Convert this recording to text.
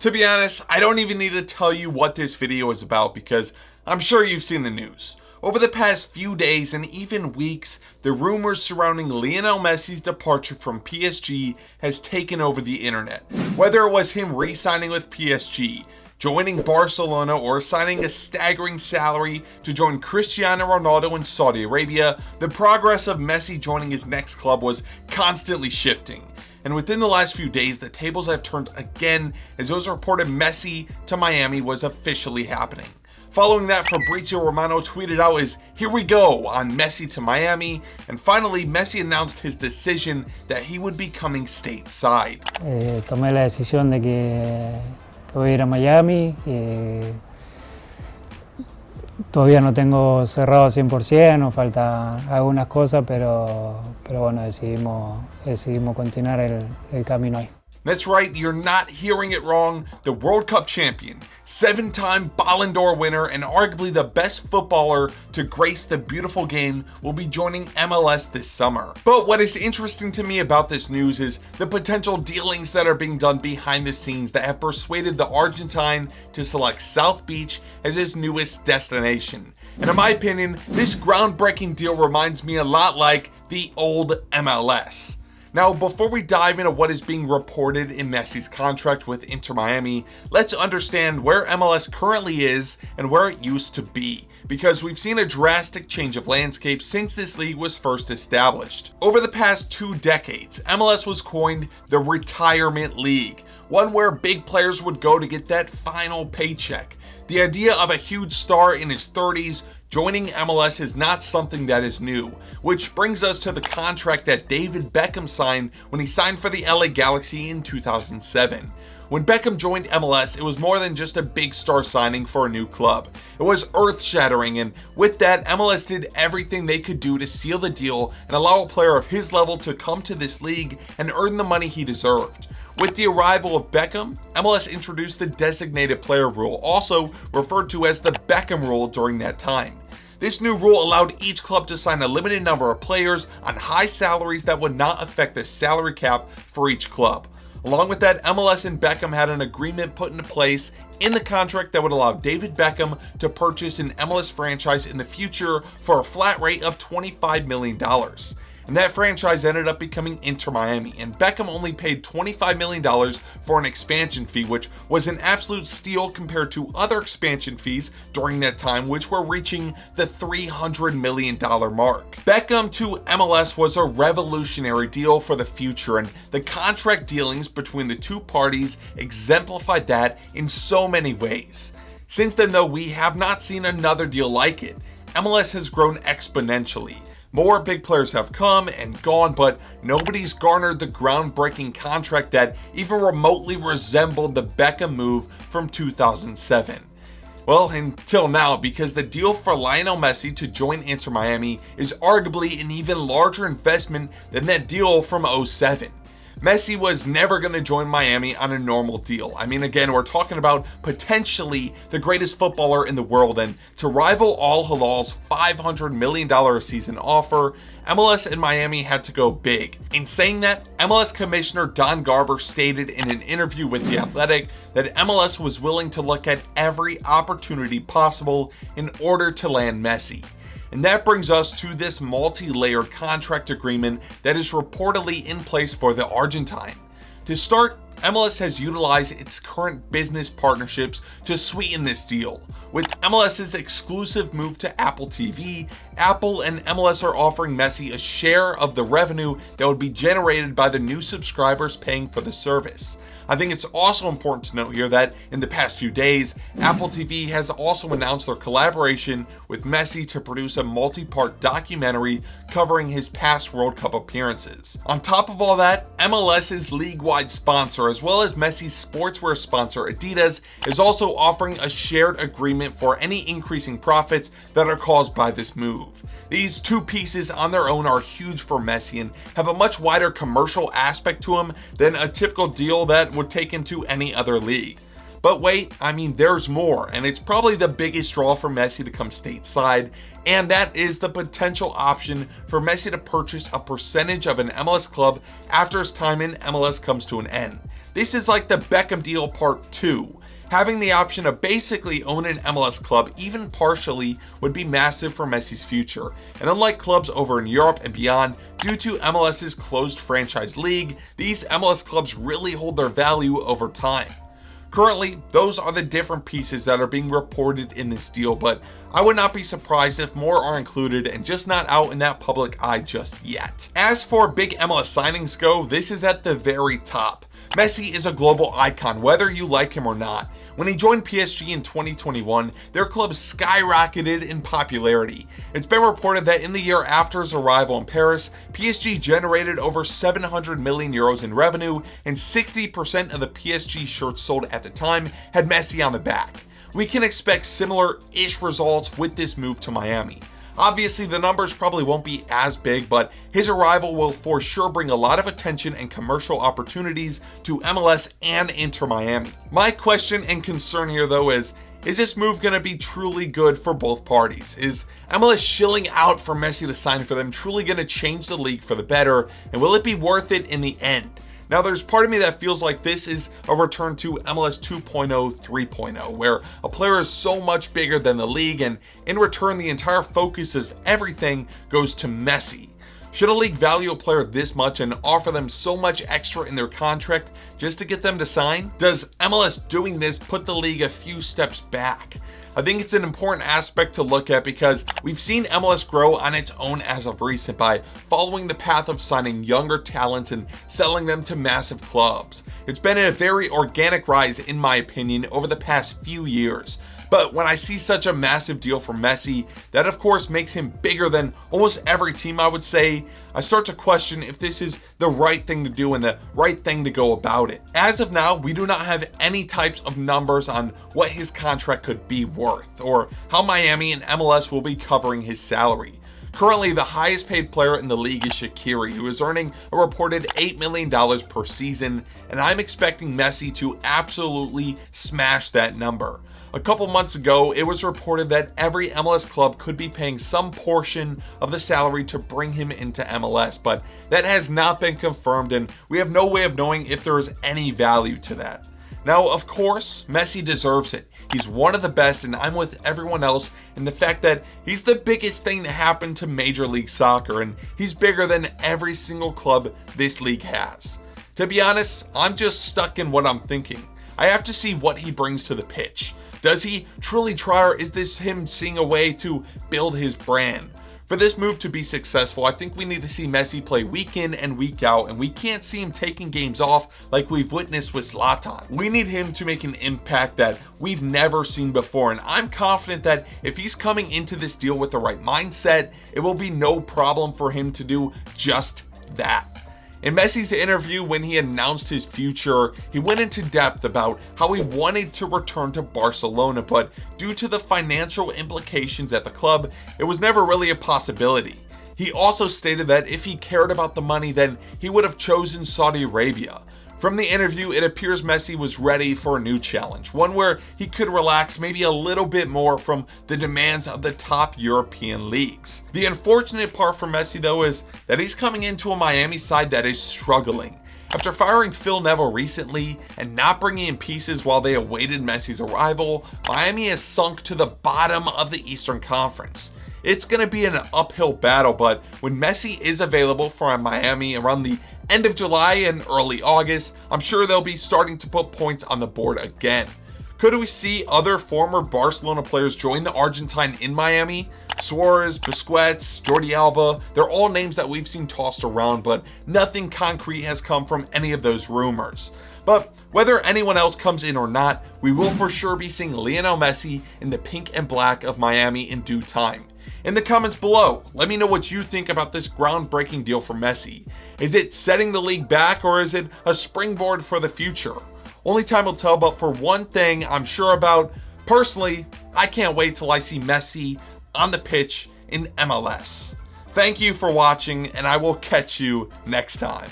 To be honest, I don't even need to tell you what this video is about because I'm sure you've seen the news. Over the past few days and even weeks, the rumors surrounding Lionel Messi's departure from PSG has taken over the internet. Whether it was him re-signing with PSG, joining Barcelona, or signing a staggering salary to join Cristiano Ronaldo in Saudi Arabia, the progress of Messi joining his next club was constantly shifting. And within the last few days, the tables have turned again as it was reported Messi to Miami was officially happening. Following that, Fabrizio Romano tweeted out his "Here we go" on Messi to Miami, and finally Messi announced his decision that he would be coming stateside. Tomé la decisión de que voy a ir a Miami. Todavía no tengo cerrado 100%, nos falta algunas cosas, pero bueno, decidimos continuar el camino ahí. That's right, you're not hearing it wrong. The World Cup champion, 7-time Ballon d'Or winner, and arguably the best footballer to grace the beautiful game will be joining MLS this summer. But what is interesting to me about this news is the potential dealings that are being done behind the scenes that have persuaded the Argentine to select South Beach as his newest destination. And in my opinion, this groundbreaking deal reminds me a lot like the old MLS. Now, before we dive into what is being reported in Messi's contract with Inter Miami, let's understand where MLS currently is and where it used to be, because we've seen a drastic change of landscape since this league was first established. Over the past 2 decades, MLS was coined the Retirement League, one where big players would go to get that final paycheck. The idea of a huge star in his 30s joining MLS is not something that is new, which brings us to the contract that David Beckham signed when he signed for the LA Galaxy in 2007. When Beckham joined MLS, it was more than just a big star signing for a new club. It was earth-shattering, and with that, MLS did everything they could do to seal the deal and allow a player of his level to come to this league and earn the money he deserved. With the arrival of Beckham, MLS introduced the designated player rule, also referred to as the Beckham rule during that time. This new rule allowed each club to sign a limited number of players on high salaries that would not affect the salary cap for each club. Along with that, MLS and Beckham had an agreement put into place in the contract that would allow David Beckham to purchase an MLS franchise in the future for a flat rate of $25 million. And that franchise ended up becoming Inter Miami, and Beckham only paid $25 million for an expansion fee, which was an absolute steal compared to other expansion fees during that time, which were reaching the $300 million mark. Beckham to MLS was a revolutionary deal for the future, and the contract dealings between the two parties exemplified that in so many ways. Since then, though, we have not seen another deal like it. MLS has grown exponentially. More big players have come and gone, but nobody's garnered the groundbreaking contract that even remotely resembled the Beckham move from 2007. Well, until now, because the deal for Lionel Messi to join Inter Miami is arguably an even larger investment than that deal from 2007. Messi was never going to join Miami on a normal deal. I mean, again, we're talking about potentially the greatest footballer in the world, and to rival Al Hilal's $500 million a season offer, MLS and Miami had to go big. In saying that, MLS Commissioner Don Garber stated in an interview with The Athletic that MLS was willing to look at every opportunity possible in order to land Messi. And that brings us to this multi-layered contract agreement that is reportedly in place for the Argentine. To start, MLS has utilized its current business partnerships to sweeten this deal. With MLS's exclusive move to Apple TV, Apple and MLS are offering Messi a share of the revenue that would be generated by the new subscribers paying for the service. I think it's also important to note here that in the past few days, Apple TV has also announced their collaboration with Messi to produce a multi-part documentary covering his past World Cup appearances. On top of all that, MLS's league-wide sponsor, as well as Messi's sportswear sponsor Adidas, is also offering a shared agreement for any increasing profits that are caused by this move. These two pieces on their own are huge for Messi and have a much wider commercial aspect to him than a typical deal that would take him to any other league. But wait, I mean, there's more, and it's probably the biggest draw for Messi to come stateside, and that is the potential option for Messi to purchase a percentage of an MLS club after his time in MLS comes to an end. This is like the Beckham deal part 2. Having the option to basically own an MLS club, even partially, would be massive for Messi's future. And unlike clubs over in Europe and beyond, due to MLS's closed franchise league, these MLS clubs really hold their value over time. Currently, those are the different pieces that are being reported in this deal, but I would not be surprised if more are included and just not out in that public eye just yet. As for big MLS signings go, this is at the very top. Messi is a global icon, whether you like him or not. When he joined PSG in 2021, their club skyrocketed in popularity. It's been reported that in the year after his arrival in Paris, PSG generated over 700 million euros in revenue, and 60% of the PSG shirts sold at the time had Messi on the back. We can expect similar-ish results with this move to Miami. Obviously, the numbers probably won't be as big, but his arrival will for sure bring a lot of attention and commercial opportunities to MLS and Inter Miami. My question and concern here, though, is this move going to be truly good for both parties? Is MLS shilling out for Messi to sign for them truly going to change the league for the better, and will it be worth it in the end? Now, there's part of me that feels like this is a return to MLS 2.0, 3.0, where a player is so much bigger than the league, and in return, the entire focus of everything goes to Messi. Should a league value a player this much and offer them so much extra in their contract just to get them to sign? Does MLS doing this put the league a few steps back? I think it's an important aspect to look at because we've seen MLS grow on its own as of recent by following the path of signing younger talents and selling them to massive clubs. It's been a very organic rise, in my opinion, over the past few years. But when I see such a massive deal for Messi, that of course makes him bigger than almost every team, I would say, I start to question if this is the right thing to do and the right thing to go about it. As of now, we do not have any types of numbers on what his contract could be worth, or how Miami and MLS will be covering his salary. Currently, the highest paid player in the league is Shaqiri, who is earning a reported $8 million per season, and I'm expecting Messi to absolutely smash that number. A couple months ago, it was reported that every MLS club could be paying some portion of the salary to bring him into MLS, but that has not been confirmed, and we have no way of knowing if there is any value to that. Now, of course, Messi deserves it. He's one of the best, and I'm with everyone else in the fact that he's the biggest thing to happen to Major League Soccer, and he's bigger than every single club this league has. To be honest, I'm just stuck in what I'm thinking. I have to see what he brings to the pitch. Does he truly try, or is this him seeing a way to build his brand? For this move to be successful, I think we need to see Messi play week in and week out, and we can't see him taking games off like we've witnessed with Zlatan. We need him to make an impact that we've never seen before, and I'm confident that if he's coming into this deal with the right mindset, it will be no problem for him to do just that. In Messi's interview when he announced his future, he went into depth about how he wanted to return to Barcelona, but due to the financial implications at the club, it was never really a possibility. He also stated that if he cared about the money, then he would have chosen Saudi Arabia. From the interview, it appears Messi was ready for a new challenge, one where he could relax maybe a little bit more from the demands of the top European leagues. The unfortunate part for Messi, though, is that he's coming into a Miami side that is struggling. After firing Phil Neville recently and not bringing in pieces while they awaited Messi's arrival, Miami has sunk to the bottom of the Eastern Conference. It's going to be an uphill battle, but when Messi is available for Miami around the end of July and early August, I'm sure they'll be starting to put points on the board again. Could we see other former Barcelona players join the Argentine in Miami? Suarez, Busquets, Jordi Alba, they're all names that we've seen tossed around, but nothing concrete has come from any of those rumors. But whether anyone else comes in or not, we will for sure be seeing Lionel Messi in the pink and black of Miami in due time. In the comments below, let me know what you think about this groundbreaking deal for Messi. Is it setting the league back, or is it a springboard for the future? Only time will tell, but for one thing I'm sure about, personally, I can't wait till I see Messi on the pitch in MLS. Thank you for watching, and I will catch you next time.